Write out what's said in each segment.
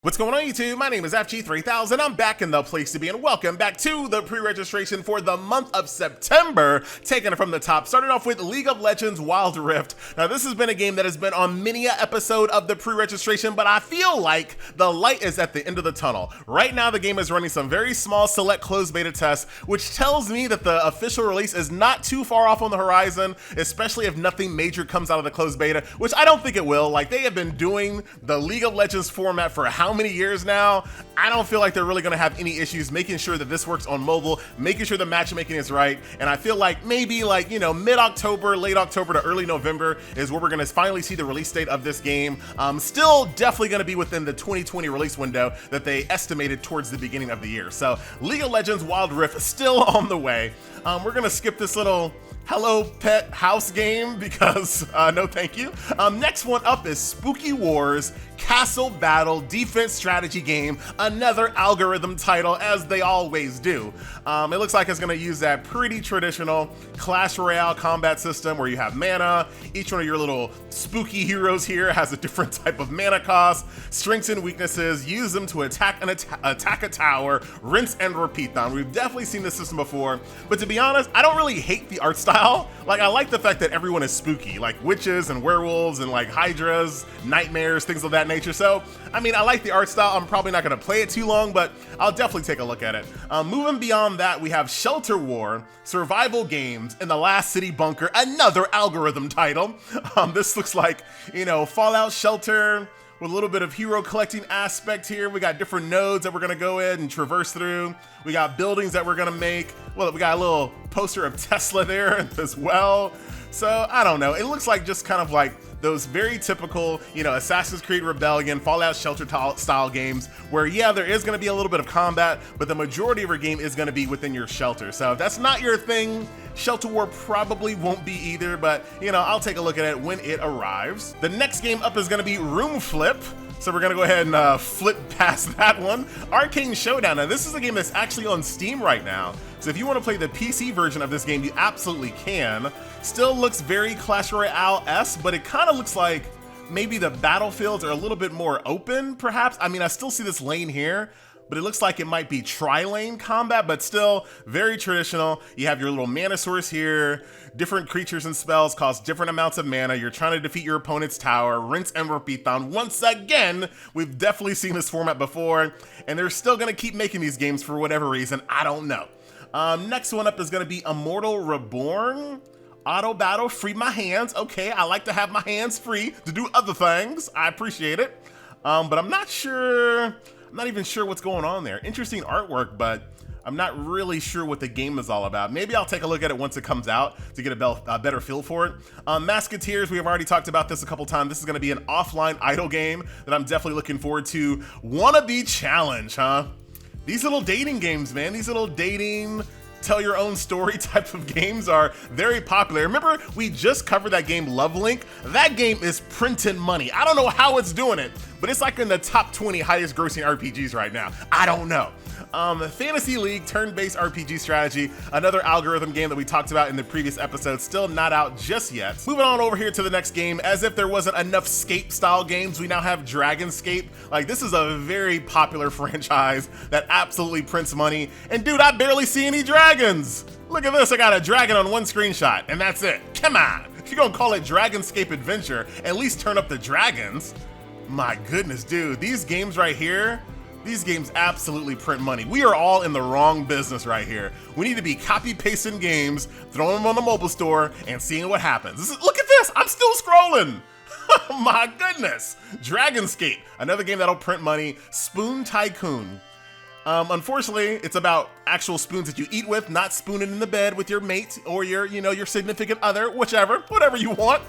What's going on YouTube? My name is FG3000. I'm back in the place to be, and welcome back to the pre-registration for the month of September. Taking it from the top, starting off with League of Legends Wild Rift. Now this has been a game that has been on many an episode of the pre-registration, but I feel like the light is at the end of the tunnel. Right now the game is running some very small select closed beta tests, which tells me that the official release is not too far off on the horizon, especially if nothing major comes out of the closed beta, which I don't think it will. Like, they have been doing the League of Legends format for how many years now? I don't feel like they're really going to have any issues making sure that this works on mobile, making sure the matchmaking is right, and I feel like maybe mid-October, late October to early November is where we're going to finally see the release date of this game. Still definitely going to be within the 2020 release window that they estimated towards the beginning of the year. So League of Legends Wild Rift still on the way. We're going to skip this little Hello Pet House game because no thank you. Next one up is Spooky Wars Castle Battle Defense Strategy Game, another algorithm title as they always do. It looks like it's going to use that pretty traditional Clash Royale combat system where you have mana. Each one of your little spooky heroes here has a different type of mana cost, strengths and weaknesses, use them to attack a tower, rinse and repeat them. We've definitely seen this system before, but to be honest, I don't really hate the art style. Like, I like the fact that everyone is spooky, like witches and werewolves and like hydras, nightmares, things of that nature. So, I mean, I like the art style. I'm probably not going to play it too long, but I'll definitely take a look at it. Moving beyond that, we have Shelter War, Survival Games in the Last City Bunker, another algorithm title. This looks like, Fallout Shelter with a little bit of hero collecting aspect here. We got different nodes that we're gonna go in and traverse through. We got buildings that we're gonna make. Well, we got a little poster of Tesla there as well. So I don't know, it looks like just kind of like those very typical, Assassin's Creed Rebellion, Fallout Shelter style games where, yeah, there is gonna be a little bit of combat, but the majority of your game is gonna be within your shelter. So if that's not your thing, Shelter War probably won't be either, but I'll take a look at it when it arrives. The next game up is gonna be Room Flip. So we're gonna go ahead and flip past that one. Arcane Showdown. Now this is a game that's actually on Steam right now. So if you wanna play the PC version of this game, you absolutely can. Still looks very Clash Royale-esque, but it kinda looks like maybe the battlefields are a little bit more open, perhaps. I mean, I still see this lane here, but it looks like it might be tri-lane combat, but still very traditional. You have your little mana source here. Different creatures and spells cost different amounts of mana. You're trying to defeat your opponent's tower, rinse and repeat them. Once again, we've definitely seen this format before, and they're still gonna keep making these games for whatever reason, I don't know. Next one up is gonna be Immortal Reborn. Auto battle, free my hands. Okay, I like to have my hands free to do other things. I appreciate it. But I'm not even sure what's going on there. Interesting artwork, but I'm not really sure what the game is all about. Maybe I'll take a look at it once it comes out to get a better feel for it. Masketeers, we have already talked about this a couple times. This is gonna be an offline idle game that I'm definitely looking forward to. Wannabe Challenge, huh? These little dating games, man. These little dating, tell your own story type of games are very popular. Remember, we just covered that game Love Link? That game is printing money. I don't know how it's doing it, but it's like in the top 20 highest grossing RPGs right now. I don't know. Fantasy League turn-based RPG strategy, another algorithm game that we talked about in the previous episode, still not out just yet. Moving on over here to the next game, as if there wasn't enough Scape style games, we now have Dragonscape. Like, this is a very popular franchise that absolutely prints money. And dude, I barely see any dragons. Look at this, I got a dragon on one screenshot, and that's it. Come on, if you're gonna call it Dragonscape Adventure, at least turn up the dragons. My goodness, dude, these games right here, these games absolutely print money. We are all in the wrong business right here. We need to be copy-pasting games, throwing them on the mobile store, and seeing what happens. Look at this, I'm still scrolling. My goodness. Dragonscape, another game that'll print money. Spoon Tycoon. Unfortunately, it's about actual spoons that you eat with, not spooning in the bed with your mate or your significant other, whatever you want.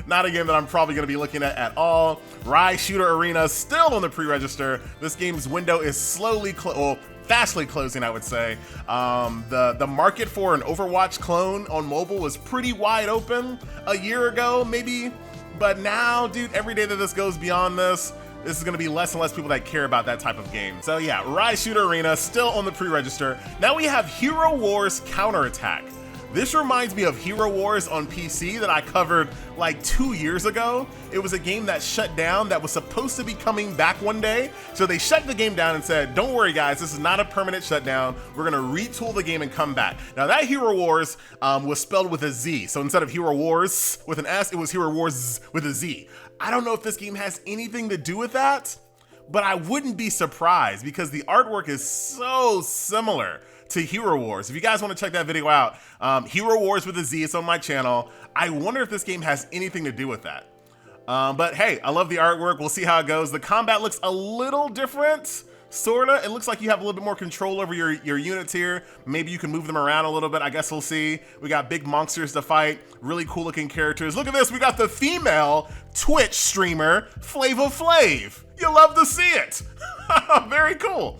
Not a game that I'm probably going to be looking at all. Rai Shooter Arena still on the pre-register. This game's window is fastly closing, I would say. The market for an Overwatch clone on mobile was pretty wide open a year ago, maybe, but now, dude, every day that this goes beyond this is going to be less and less people that care about that type of game. So yeah, Rai Shooter Arena still on the pre-register. Now we have Hero Wars Counterattack. This reminds me of Hero Wars on PC that I covered like 2 years ago. It was a game that shut down that was supposed to be coming back one day. So they shut the game down and said, don't worry guys, this is not a permanent shutdown. We're gonna retool the game and come back. Now that Hero Wars was spelled with a Z. So instead of Hero Wars with an S, it was Hero Wars with a Z. I don't know if this game has anything to do with that, but I wouldn't be surprised because the artwork is so similar to Hero Wars. If you guys want to check that video out, Hero Wars with a Z, it's on my channel. I wonder if this game has anything to do with that. But hey, I love the artwork. We'll see how it goes. The combat looks a little different, sorta. It looks like you have a little bit more control over your units here. Maybe you can move them around a little bit. I guess we'll see. We got big monsters to fight, really cool looking characters. Look at this, we got the female Twitch streamer, Flava Flav. You'll love to see it. Very cool.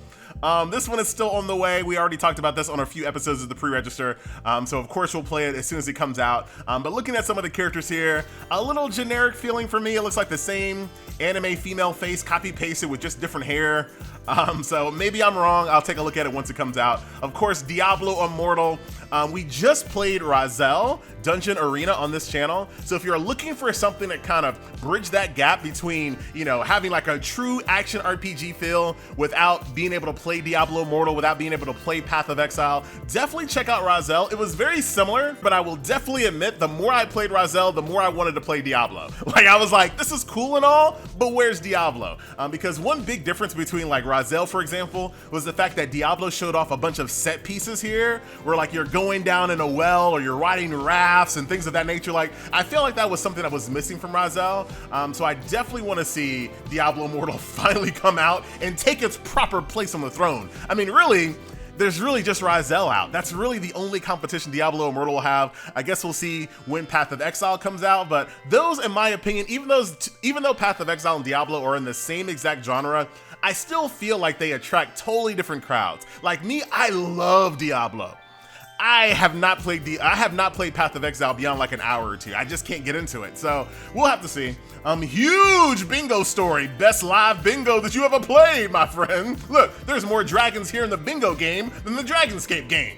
This one is still on the way. We already talked about this on a few episodes of the pre-register. So of course we'll play it as soon as it comes out. But looking at some of the characters here, a little generic feeling for me. It looks like the same anime female face copy pasted with just different hair. So maybe I'm wrong. I'll take a look at it once it comes out. Of course, Diablo Immortal. We just played Razel Dungeon Arena on this channel. So if you're looking for something that kind of bridge that gap between, you know, having like a true action RPG feel without being able to play Diablo Immortal, without being able to play Path of Exile, definitely check out Razel. It was very similar, but I will definitely admit the more I played Razel, the more I wanted to play Diablo. Like I was like, this is cool and all, but where's Diablo? Because one big difference between like Razel, for example, was the fact that Diablo showed off a bunch of set pieces here where like you're going down in a well or you're riding rafts and things of that nature. Like I feel like that was something that was missing from Razel. So I definitely want to see Diablo Immortal finally come out and take its proper place on the throne. I mean, really, there's really just Razel out. That's really the only competition Diablo Immortal will have. I guess we'll see when Path of Exile comes out, but those, in my opinion, even though Path of Exile and Diablo are in the same exact genre, I still feel like they attract totally different crowds. Like me, I love Diablo. I have not played Path of Exile beyond like an hour or two. I just can't get into it. So we'll have to see. Huge bingo story. Best live bingo that you ever played, my friend. Look, there's more dragons here in the bingo game than the Dragonscape game.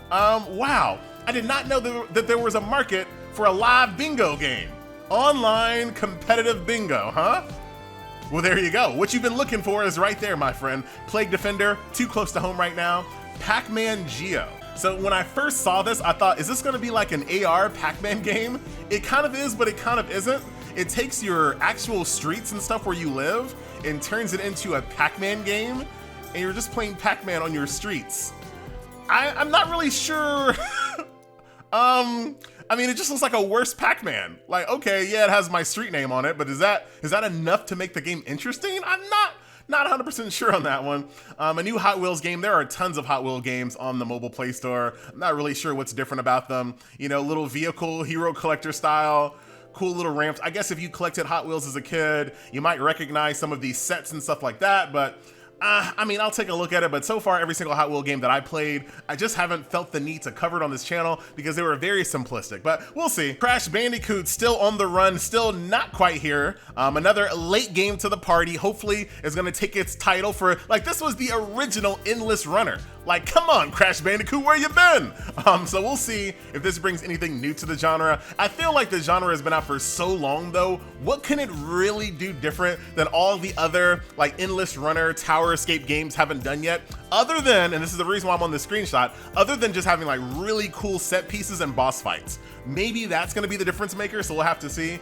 Wow. I did not know that there was a market for a live bingo game. Online competitive bingo, huh? Well, there you go. What you've been looking for is right there, my friend. Plague Defender, too close to home right now. Pac-Man Geo. So when I first saw this, I thought, is this gonna be like an AR Pac-Man game? It kind of is, but it kind of isn't. It takes your actual streets and stuff where you live and turns it into a Pac-Man game, and you're just playing Pac-Man on your streets. I'm not really sure. I mean, it just looks like a worse Pac-Man. Like, okay, yeah, it has my street name on it, but is that enough to make the game interesting? I'm not 100% sure on that one. A new Hot Wheels game. There are tons of Hot Wheels games on the mobile Play Store. I'm not really sure what's different about them. You know, little vehicle, hero collector style, cool little ramps. I guess if you collected Hot Wheels as a kid, you might recognize some of these sets and stuff like that, but I mean, I'll take a look at it, but so far every single Hot Wheel game that I played, I just haven't felt the need to cover it on this channel because they were very simplistic, but we'll see. Crash Bandicoot still on the run, still not quite here. Another late game to the party, hopefully is gonna take its title for, like, this was the original Endless Runner. Like, come on, Crash Bandicoot, where you been? So we'll see if this brings anything new to the genre. I feel like the genre has been out for so long though. What can it really do different than all the other like Endless Runner, Tower Escape games haven't done yet? Other than, and this is the reason why I'm on this screenshot, other than just having like really cool set pieces and boss fights. Maybe that's gonna be the difference maker, so we'll have to see.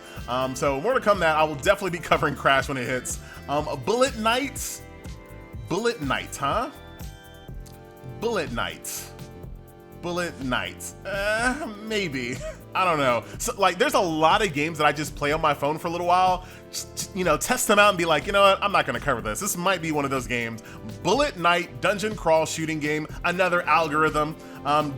So more to come that I will definitely be covering Crash when it hits. Bullet Knights, huh? Bullet Knights. Maybe. I don't know. So like, there's a lot of games that I just play on my phone for a little while, just, you know, test them out and be like, you know what, I'm not gonna cover this. This might be one of those games. Bullet Knight dungeon crawl shooting game, another algorithm.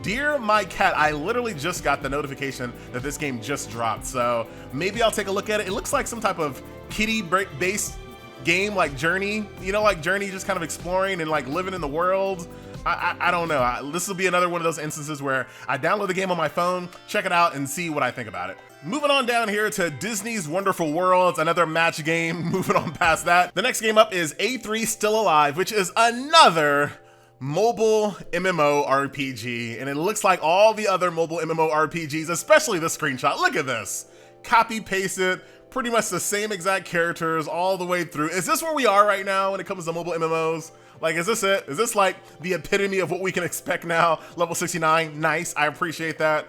Dear my cat, I literally just got the notification that this game just dropped, so maybe I'll take a look at it. It looks like some type of kitty-based game, like Journey, you know, like Journey, just kind of exploring and like living in the world. I don't know. This will be another one of those instances where I download the game on my phone, check it out, and see what I think about it. Moving on down here to Disney's Wonderful Worlds, another match game. Moving on past that. The next game up is A3 Still Alive, which is another mobile MMO RPG, and it looks like all the other mobile MMO RPGs, especially this screenshot. Look at this. Copy paste it, pretty much the same exact characters all the way through. Is this where we are right now when it comes to mobile MMOs? Like, is this it? Is this like the epitome of what we can expect now? Level 69, nice, I appreciate that.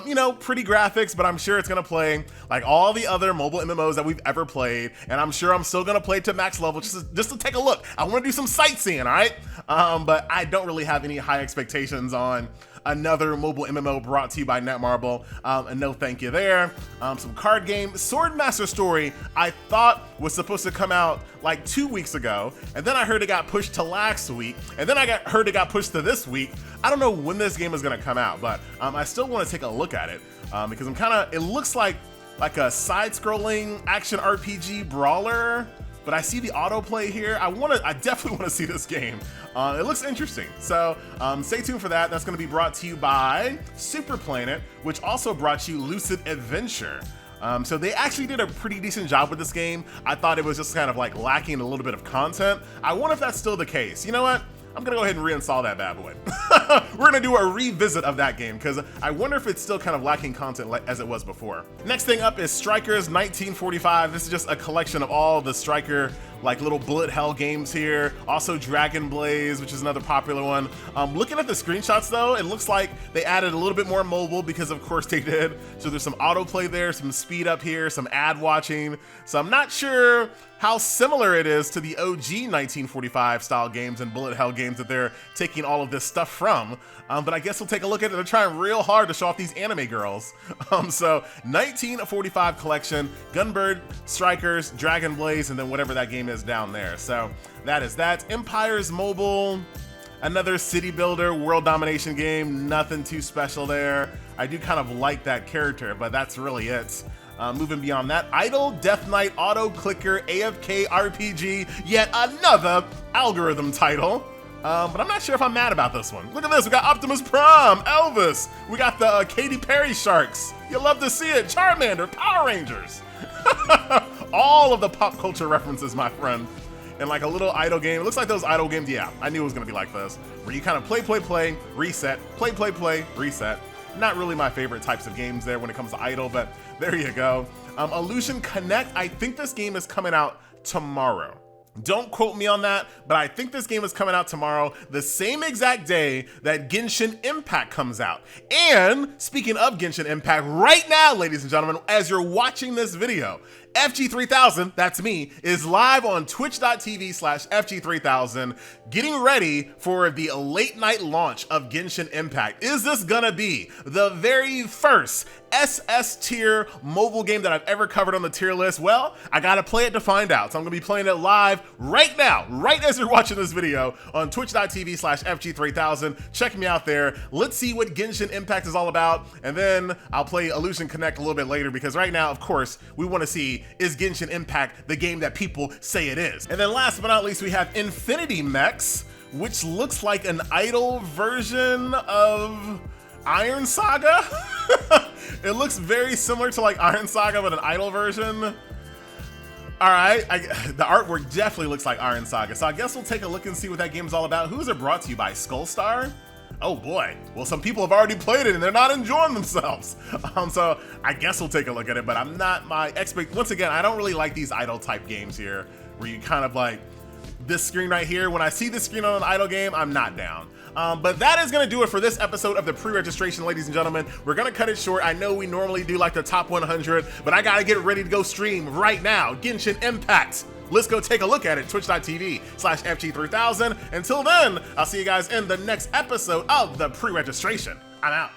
You know, pretty graphics, but I'm sure it's gonna play like all the other mobile MMOs that we've ever played, and I'm sure I'm still gonna play to max level just to take a look. I wanna do some sightseeing, all right? But I don't really have any high expectations on another mobile MMO brought to you by Netmarble, and no thank you there. Some card game. Swordmaster Story, I thought was supposed to come out like 2 weeks ago, and then I heard it got pushed to last week, and then heard it got pushed to this week. I don't know when this game is gonna come out, but I still wanna take a look at it, because it looks like a side-scrolling action RPG brawler, but I see the autoplay here. I definitely wanna see this game. It looks interesting, so stay tuned for that. That's going to be brought to you by Super Planet, which also brought you Lucid Adventure. So they actually did a pretty decent job with this game. I thought it was just kind of like lacking a little bit of content. I wonder if that's still the case. You know what? I'm gonna go ahead and reinstall that bad boy. We're gonna do a revisit of that game because I wonder if it's still kind of lacking content as it was before. Next thing up is Strikers 1945. This is just a collection of all the Striker like little bullet hell games here. Also Dragon Blaze, which is another popular one. Looking at the screenshots though, it looks like they added a little bit more mobile because of course they did. So there's some autoplay there, some speed up here, some ad watching. So I'm not sure how similar it is to the OG 1945 style games and bullet hell games that they're taking all of this stuff from. But I guess we'll take a look at it. They're trying real hard to show off these anime girls. So 1945 collection, Gunbird, Strikers, Dragon Blaze, and then whatever that game is down there. So that is that. Empires Mobile, another city builder, world domination game. Nothing too special there. I do kind of like that character, but that's really it. Moving beyond that, Idle, Death Knight, Auto Clicker, AFK RPG, yet another algorithm title. But I'm not sure if I'm mad about this one. Look at this, we got Optimus Prime, Elvis, we got the Katy Perry Sharks. You love to see it, Charmander, Power Rangers. All of the pop culture references, my friend. And like a little idle game. It looks like those idle games, yeah, I knew it was gonna be like this. Where you kind of play, reset, play, reset. Not really my favorite types of games there when it comes to idle, but there you go. Illusion Connect, I think this game is coming out tomorrow. Don't quote me on that, but I think this game is coming out tomorrow, the same exact day that Genshin Impact comes out. And speaking of Genshin Impact, right now, ladies and gentlemen, as you're watching this video, FG3000, that's me, is live on twitch.tv/FG3000, getting ready for the late night launch of Genshin Impact. Is this gonna be the very first SS tier mobile game that I've ever covered on the tier list? Well, I gotta play it to find out. So I'm gonna be playing it live right now, right as you're watching this video on twitch.tv/FG3000. Check me out there. Let's see what Genshin Impact is all about. And then I'll play Illusion Connect a little bit later because right now, of course, we wanna see, is Genshin Impact the game that people say it is? And then last but not least, we have Infinity Mechs, which looks like an idle version of Iron Saga. It looks very similar to like Iron Saga, but an idle version. All right, the artwork definitely looks like Iron Saga. So I guess we'll take a look and see what that game's all about. Who's it brought to you by? Skullstar? Oh boy, well some people have already played it and they're not enjoying themselves. So I guess we'll take a look at it, but I'm not once again, I don't really like these idle type games here where you kind of like, this screen right here, when I see this screen on an idle game, I'm not down. But that is gonna do it for this episode of the pre-registration, ladies and gentlemen. We're gonna cut it short. I know we normally do like the top 100, but I gotta get ready to go stream right now. Genshin Impact. Let's go take a look at it, twitch.tv/FG3000. Until then, I'll see you guys in the next episode of the pre-registration. I'm out.